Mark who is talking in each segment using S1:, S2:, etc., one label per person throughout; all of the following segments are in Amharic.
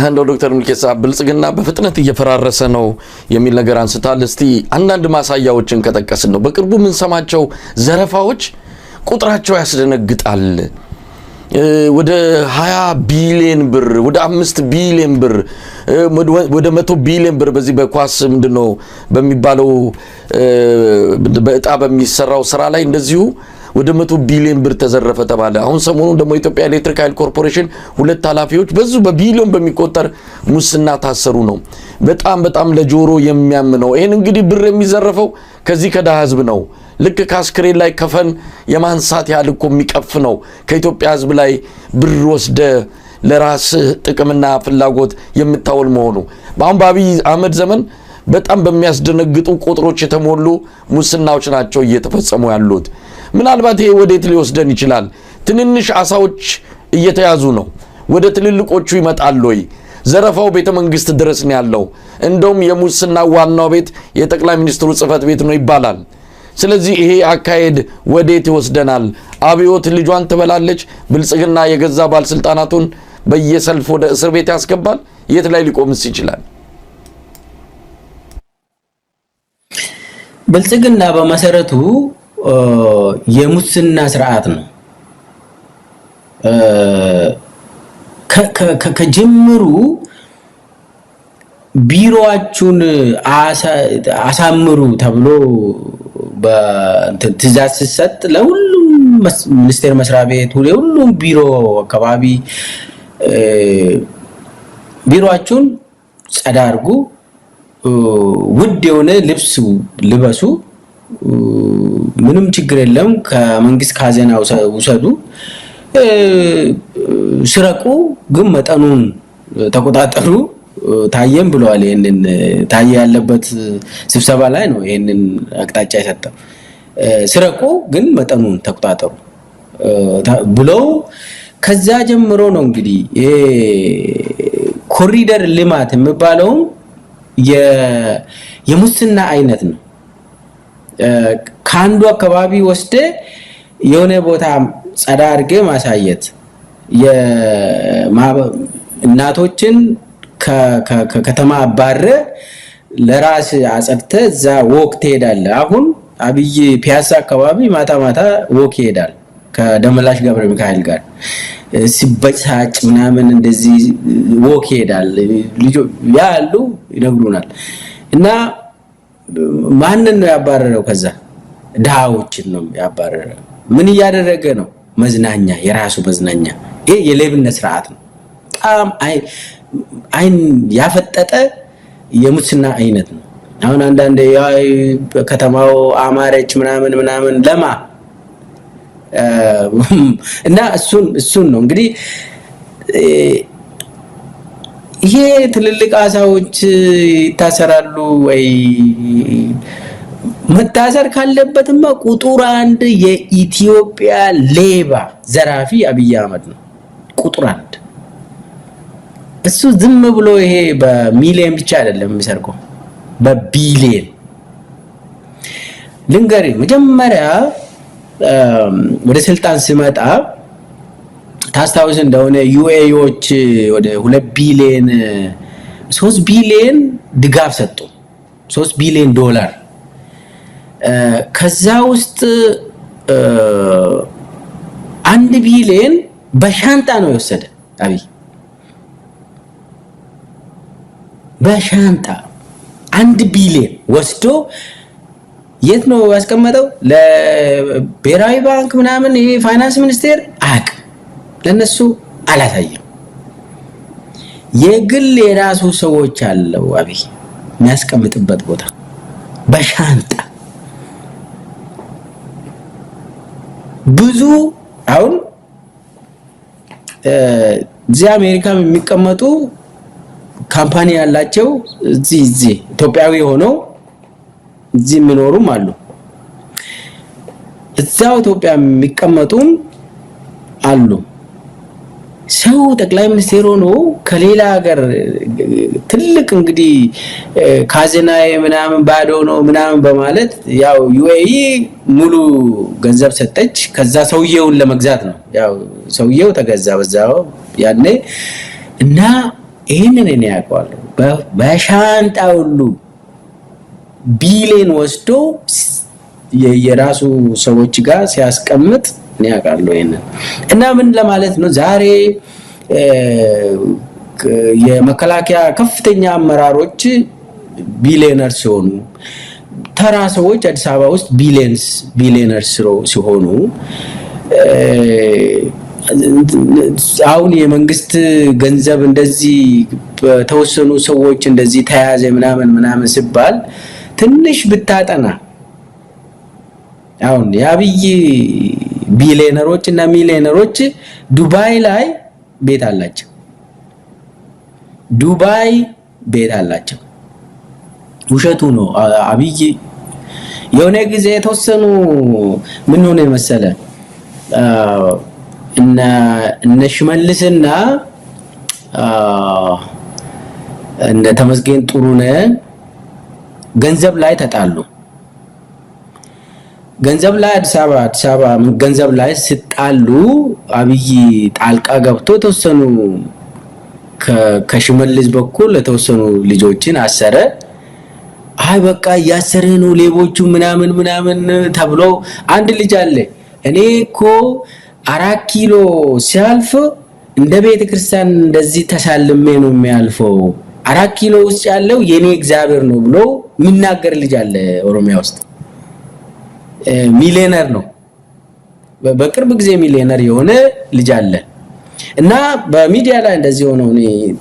S1: እንደው ዶክተር ሙልኬሳ ብልጽግና በፍጥነት እየፈራረሰ ነው የሚል ነገር አንስታል። እስቲ አንዳንድ ማሳያዎችን ከጠቀስን ነው በቅርቡ ምን ሰማቸው ዘረፋዎች ቁጥራቸው ያስደነግጣል። ወደ 20 ቢሊዮን ብር ወደ 5 ቢሊዮን ብር ወደ 100 ቢሊዮን ብር በዚህ በኳስ ምንድነው በሚባለው በእጣ በሚሰራው ስራ ላይ እንደዚሁ ወደ 100 ቢሊዮን ብር ተዘረፈ ተባለ። አሁን ሰሞኑን ደግሞ ኢትዮጵያ ኤሌክትሪክ ኃይል ኮርፖሬሽን ሁለት ኃላፊዎች በዙ በቢሊዮን በሚቆጠር ሙስና ታሰሩ ነው። በጣም ለጆሮ የሚያምነው ይሄን እንግዲህ ብር የሚዘረፈው ከዚህ ከደሃ ህዝብ ነው። ልክ ካስክሬን ላይ ከፈን የማንሳት ያህል እኮ የሚቀፍ ነው። ከኢትዮጵያ ህዝብ ላይ ብር ወስደ ለራስ ጥቅምና ፍላጎት የምታውል መሆኑ በአሁን በአብይ አህመድ ዘመን በጣም በሚያስደነግጡ ቁጥሮች የተሞሉ ሙስናዎች ናቸው እየተፈጸሙ ያሉት። ምናልባት ይሄ ወዴት ሊወስደን ይችላል? ትንንሽ አሳዎች እየተያዙ ነው። ወደ ትልልቆቹ ይመጣል ወይ? ዘረፋው ቤተ መንግስት ድረስ ነው ያለው። እንደውም የሙስና ዋናው ቤት የጠቅላይ ሚኒስትሩ ጽህፈት ቤት ነው ይባላል። ስለዚህ ይሄ አካሄድ ወዴት ይወስደናል? አብዮት ልጇን ትበላለች። ብልጽግና የገዛ ባለስልጣናቱን በየሰልፍ ወደ እስር ቤት ያስገባል። የት ላይ ሊቆምስ ይችላል?
S2: ብልጽግና በመሰረቱ የሙስና ስርዓት ነው። ከጅምሩ ቢሮአችሁን አሳምሩ ተብሎ በትዕዛዝ ሲሰጥ ለሁሉም ሚኒስቴር መስሪያ ቤት ሁሉም ቢሮ አካባቢ ቢሮአችሁን ጸዳ አድርጉ፣ ውድ የሆነ ልብስ ልበሱ፣ ምንም ችግር የለም፣ ከመንግስት ካዘና ውሰዱ፣ ስረቁ፣ ግን መጠኑን ተቆጣጠሩ ታየም ብለዋል። ይሄንን ታየ ያለበት ስብሰባ ላይ ነው ይሄንን አቅጣጫ የሰጠው። ስረቁ ግን መጠኑን ተቆጣጠሩ ብለው ከዛ ጀምሮ ነው እንግዲህ ይሄ ኮሪደር ልማት የሚባለው የሙስና አይነት ነው። ካንዱ አካባቢ ወስደ የሆነ ቦታ ጸዳ አድርገ ማሳየት፣ እናቶችን ከከተማ አባረ ለራስ አጸድተ እዛ ወክ ትሄዳለህ። አሁን አብይ ፒያሳ አካባቢ ማታ ወክ ይሄዳል ከደመላሽ ገብረ ሚካኤል ጋር ሲበሳጭ ምናምን እንደዚህ ወክ ይሄዳል። ልጆች ያሉ ይነግሩናል። እና ማንን ነው ያባረረው? ከዛ ድሃዎችን ነው ያባረረው። ምን እያደረገ ነው? መዝናኛ፣ የራሱ መዝናኛ። ይሄ የሌብነት ስርዓት ነው። በጣም አይን ያፈጠጠ የሙስና አይነት ነው። አሁን አንዳንድ ከተማው አማረች ምናምን ለማ እና እሱን ነው እንግዲህ ይሄ ትልልቅ አሳዎች ይታሰራሉ ወይ? መታሰር ካለበትማ ቁጥር 1 የኢትዮጵያ ሌባ ዘራፊ አብይ አህመድ ነው። ቁጥር 1 እሱ ዝም ብሎ ይሄ በሚሊዮን ብቻ አይደለም የሚሰርቀው፣ በቢሊዮን። ልንገሪ መጀመሪያ ወደ ስልጣን ሲመጣ ታስታውስ እንደሆነ ዩኤኢዎች ወደ 2 ቢሊዮን 3 ቢሊዮን ድጋፍ ሰጡ። 3 ቢሊዮን ዶላር። ከዛ ውስጥ 1 ቢሊዮን በሻንጣ ነው የወሰደ አብይ። በሻንጣ 1 ቢሊዮን ወስዶ የት ነው ያስቀመጠው? ለብሔራዊ ባንክ ምናምን ይሄ ፋይናንስ ሚኒስቴር አያውቅም፣ ለነሱ አላሳየም። የግል የራሱ ሰዎች አለው አብይ የሚያስቀምጥበት ቦታ በሻንጣ ብዙ። አሁን እዚህ አሜሪካ የሚቀመጡ ካምፓኒ ያላቸው እዚህ ኢትዮጵያዊ ሆነው እዚህ የሚኖሩም አሉ። እዛው ኢትዮጵያ የሚቀመጡም አሉ። ሰው ጠቅላይ ሚኒስቴር ሆኖ ከሌላ ሀገር ትልቅ እንግዲህ ካዝናዬ ምናምን ባዶ ነው ምናምን በማለት ያው ዩኤኢ ሙሉ ገንዘብ ሰጠች። ከዛ ሰውየውን ለመግዛት ነው። ያው ሰውየው ተገዛ በዛው ያኔ እና ይህንን እኔ ያውቀዋለሁ። በሻንጣ ሁሉ ቢሊዮን ወስዶ የራሱ ሰዎች ጋር ሲያስቀምጥ እኔ ያውቃለሁ ይሄንን። እና ምን ለማለት ነው ዛሬ የመከላከያ ከፍተኛ አመራሮች ቢሊዮነር ሲሆኑ ተራ ሰዎች አዲስ አበባ ውስጥ ቢሊዮነር ሲሆኑ አሁን የመንግስት ገንዘብ እንደዚህ በተወሰኑ ሰዎች እንደዚህ ተያዘ ምናምን ሲባል ትንሽ ብታጠና አሁን የአብይ ቢሊዮነሮች እና ሚሊዮነሮች ዱባይ ላይ ቤት አላቸው። ዱባይ ቤት አላቸው። ውሸቱ ነው። አብይ የሆነ ጊዜ የተወሰኑ ምን ሆነ መሰለ እነ ሽመልስና እነ ተመስገን ጥሩነህ ገንዘብ ላይ ተጣሉ። ገንዘብ ላይ አዲስ አበባ ገንዘብ ላይ ሲጣሉ አብይ ጣልቃ ገብቶ ተወሰኑ ከሽመልስ በኩል የተወሰኑ ልጆችን አሰረ። አይ በቃ ያሰረ ነው ሌቦቹ ምናምን ተብሎ አንድ ልጅ አለ እኔ እኮ 4 ኪሎ ሲያልፍ እንደ ቤተ ክርስቲያን እንደዚህ ተሳልሜ ነው የሚያልፈው 4 ኪሎ ውስጥ ያለው የኔ እግዚአብሔር ነው ብሎ የሚናገር ልጅ አለ ኦሮሚያ ውስጥ። ሚሊዮነር ነው። በቅርብ ጊዜ ሚሊዮነር የሆነ ልጅ አለ እና በሚዲያ ላይ እንደዚህ ሆኖ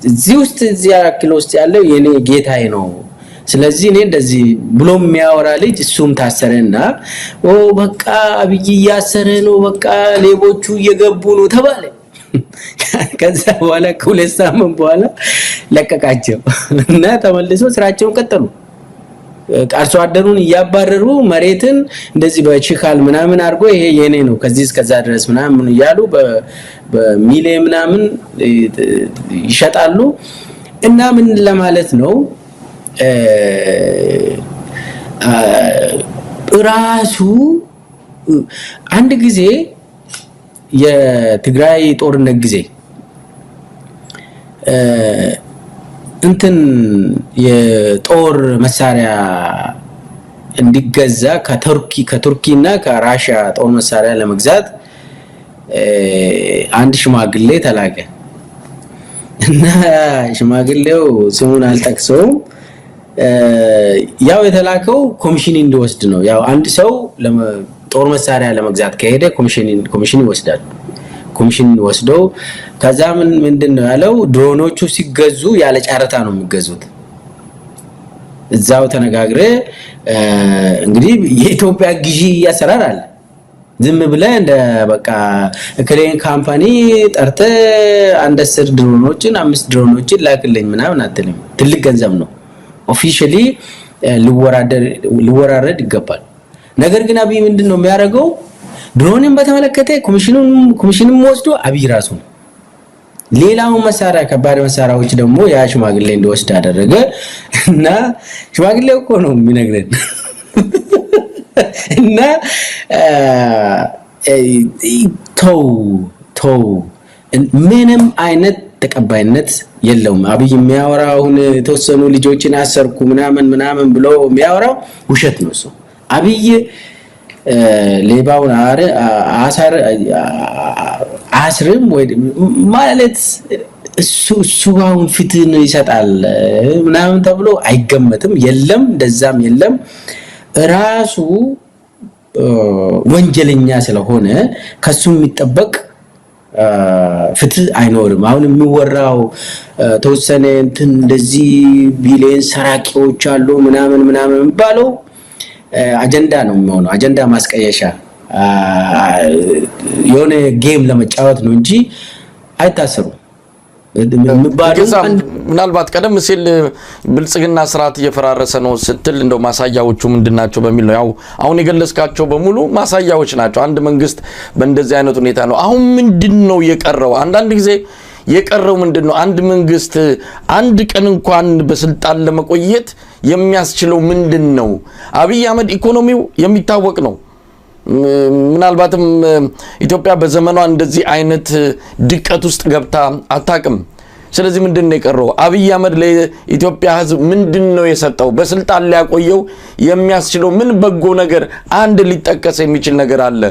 S2: እዚህ ውስጥ እዚህ 4 ኪሎ ውስጥ ያለው የኔ ጌታዬ ነው ስለዚህ እኔ እንደዚህ ብሎ የሚያወራ ልጅ እሱም ታሰረና በቃ አብይ ያሰረ ነው በቃ ሌቦቹ እየገቡ ነው ተባለ። ከዛ በኋላ ከሁለት ሳምንት በኋላ ለቀቃቸው እና ተመልሰው ስራቸውን ቀጠሉ። አርሶ አደሩን እያባረሩ መሬትን እንደዚህ በችካል ምናምን አድርጎ ይሄ የኔ ነው ከዚህ እስከዛ ድረስ ምናምን እያሉ በሚሊዮን ምናምን ይሸጣሉ። እና ምን ለማለት ነው ራሱ አንድ ጊዜ የትግራይ ጦርነት ጊዜ እንትን የጦር መሳሪያ እንዲገዛ ከቱርኪና ከራሺያ ጦር መሳሪያ ለመግዛት አንድ ሽማግሌ ተላከ እና ሽማግሌው ስሙን አልጠቅሰውም ያው የተላከው ኮሚሽን እንዲወስድ ነው። ያው አንድ ሰው ጦር መሳሪያ ለመግዛት ከሄደ ኮሚሽን ይወስዳል። ኮሚሽን ወስደው ከዛ ምንድነው ያለው ድሮኖቹ ሲገዙ ያለ ጫረታ ነው የሚገዙት። እዛው ተነጋግረ እንግዲህ የኢትዮጵያ ግዢ ያሰራር አለ። ዝም ብለ እንደ በቃ ክሬን ካምፓኒ ጠርተ አንድ 10 ድሮኖችን 5 ድሮኖችን ላክልኝ ምናምን አትልም። ትልቅ ገንዘብ ነው። ኦፊሻሊ ሊወራረድ ይገባል። ነገር ግን አብይ ምንድነው የሚያደርገው ድሮንን በተመለከተ ኮሚሽንም ወስዶ አብይ ራሱ ሌላው መሳሪያ ከባድ መሳሪያዎች ደግሞ ያ ሽማግሌ እንዲወስድ አደረገ እና ሽማግሌው እኮ ነው የሚነግረን እና ተው ምንም አይነት ተቀባይነት የለውም። አብይ የሚያወራውን የተወሰኑ ልጆችን አሰርኩ ምናምን ብሎ የሚያወራው ውሸት ነው። እሱ አብይ ሌባውን አስርም ወይ ማለት እሱ አሁን ፍትህን ይሰጣል ምናምን ተብሎ አይገመትም። የለም እንደዛም የለም። ራሱ ወንጀለኛ ስለሆነ ከሱ የሚጠበቅ ፍትህ አይኖርም። አሁን የሚወራው ተወሰነ እንትን እንደዚህ ቢሊየን ሰራቂዎች አሉ ምናምን የሚባለው አጀንዳ ነው የሚሆነው። አጀንዳ ማስቀየሻ የሆነ ጌም ለመጫወት ነው እንጂ አይታሰሩም።
S1: ምናልባት ቀደም ሲል ብልጽግና ስርዓት እየፈራረሰ ነው ስትል እንደው ማሳያዎቹ ምንድናቸው በሚል ነው። ያው አሁን የገለጽካቸው በሙሉ ማሳያዎች ናቸው። አንድ መንግስት በእንደዚህ አይነት ሁኔታ ነው። አሁን ምንድነው የቀረው? አንዳንድ ጊዜ የቀረው ምንድነው? አንድ መንግስት አንድ ቀን እንኳን በስልጣን ለመቆየት የሚያስችለው ምንድነው? አብይ አህመድ ኢኮኖሚው የሚታወቅ ነው። ምናልባትም ኢትዮጵያ በዘመኗ እንደዚህ አይነት ድቀት ውስጥ ገብታ አታቅም። ስለዚህ ምንድነው የቀረው? አብይ አህመድ ለኢትዮጵያ ህዝብ ምንድነው የሰጠው? በስልጣን ሊያቆየው የሚያስችለው ምን በጎ ነገር አንድ ሊጠቀስ የሚችል ነገር አለ?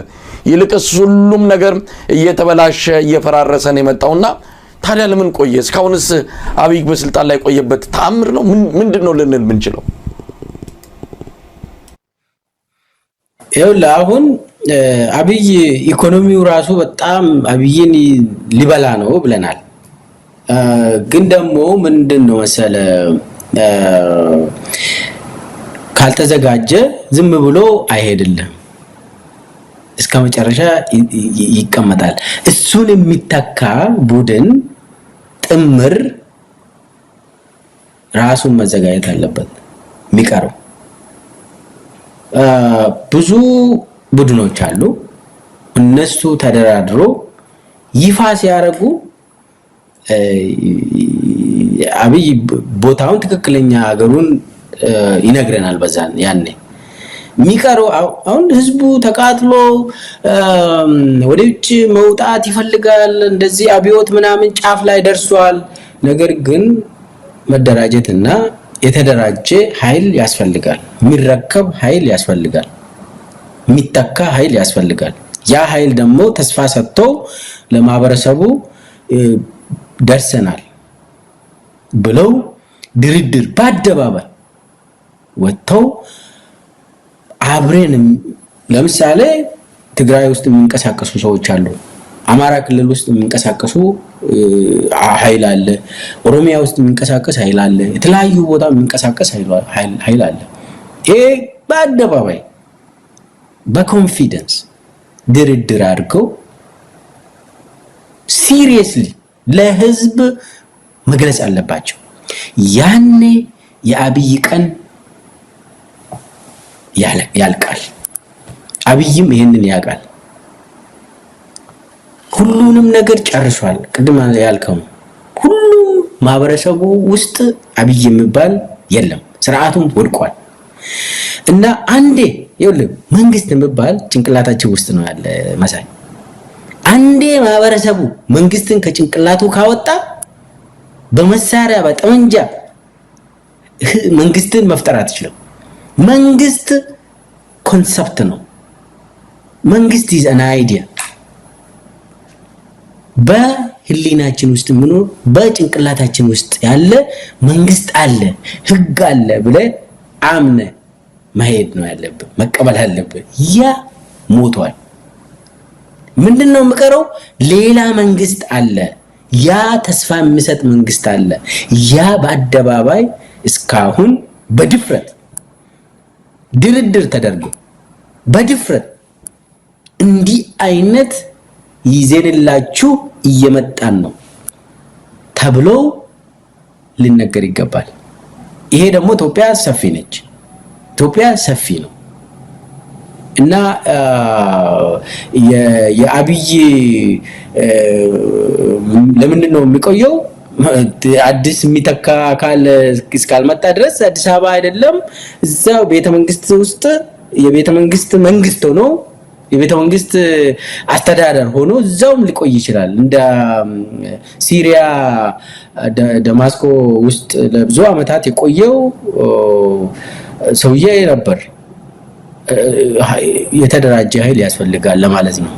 S1: ይልቅስ ሁሉም ነገር እየተበላሸ እየፈራረሰ ነው የመጣውና ታዲያ ለምን ቆየ? እስካሁንስ አብይ በስልጣን ላይ ቆየበት ተአምር ነው ምንድነው ልንል ምንችለው?
S2: አሁን አብይ ኢኮኖሚው ራሱ በጣም አብይን ሊበላ ነው ብለናል። ግን ደግሞ ምንድነው መሰለ ካልተዘጋጀ ዝም ብሎ አይሄድልም፣ እስከ መጨረሻ ይቀመጣል። እሱን የሚተካ ቡድን ጥምር ራሱን መዘጋጀት አለበት። የሚቀረው ብዙ ቡድኖች አሉ። እነሱ ተደራድሮ ይፋ ሲያረጉ አብይ ቦታውን ትክክለኛ ሀገሩን ይነግረናል። በዛን ያኔ የሚቀረው አሁን ህዝቡ ተቃጥሎ ወደ ውጭ መውጣት ይፈልጋል። እንደዚህ አብዮት ምናምን ጫፍ ላይ ደርሷል። ነገር ግን መደራጀትና የተደራጀ ኃይል ያስፈልጋል። የሚረከብ ኃይል ያስፈልጋል። የሚተካ ኃይል ያስፈልጋል። ያ ኃይል ደግሞ ተስፋ ሰጥቶ ለማህበረሰቡ ደርሰናል ብለው ድርድር በአደባባይ ወጥተው አብረን ለምሳሌ ትግራይ ውስጥ የሚንቀሳቀሱ ሰዎች አሉ። አማራ ክልል ውስጥ የሚንቀሳቀሱ ኃይል አለ። ኦሮሚያ ውስጥ የሚንቀሳቀስ ኃይል አለ። የተለያዩ ቦታ የሚንቀሳቀስ ኃይል አለ። ይሄ በአደባባይ በኮንፊደንስ ድርድር አድርገው ሲሪየስሊ ለህዝብ መግለጽ አለባቸው። ያኔ የአብይ ቀን ያልቃል። አብይም ይሄንን ያውቃል። ሁሉንም ነገር ጨርሷል። ቅድም ያልከው ሁሉም ማህበረሰቡ ውስጥ አብይ የሚባል የለም። ስርዓቱም ወድቋል። እና አንዴ ይኸውልህ መንግስት የሚባል ጭንቅላታችን ውስጥ ነው ያለ መሳይ። አንዴ ማህበረሰቡ መንግስትን ከጭንቅላቱ ካወጣ በመሳሪያ በጠመንጃ መንግስትን መፍጠር አትችልም። መንግስት ኮንሰፕት ነው። መንግስት is an idea። በህሊናችን ውስጥ ምን በጭንቅላታችን ውስጥ ያለ መንግስት አለ፣ ህግ አለ ብለህ አምነህ መሄድ ነው ያለብህ፣ መቀበል አለብህ። ያ ሞቷል። ምንድነው የሚቀረው? ሌላ መንግስት አለ። ያ ተስፋ የሚሰጥ መንግስት አለ። ያ በአደባባይ እስካሁን በድፍረት ድርድር ተደርጎ በድፍረት እንዲህ አይነት ይዘንላችሁ እየመጣን ነው ተብሎ ሊነገር ይገባል። ይሄ ደግሞ ኢትዮጵያ ሰፊ ነች። ኢትዮጵያ ሰፊ ነው እና የአብይ ለምንድን ነው የሚቆየው? አዲስ የሚተካ አካል እስካልመጣ ድረስ አዲስ አበባ አይደለም እዛው ቤተመንግስት ውስጥ የቤተመንግስት መንግስት ሆኖ የቤተመንግስት አስተዳደር ሆኖ እዛውም ሊቆይ ይችላል። እንደ ሲሪያ ደማስቆ ውስጥ ለብዙ አመታት የቆየው ሰውዬ ነበር። የተደራጀ ኃይል ያስፈልጋል ለማለት ነው።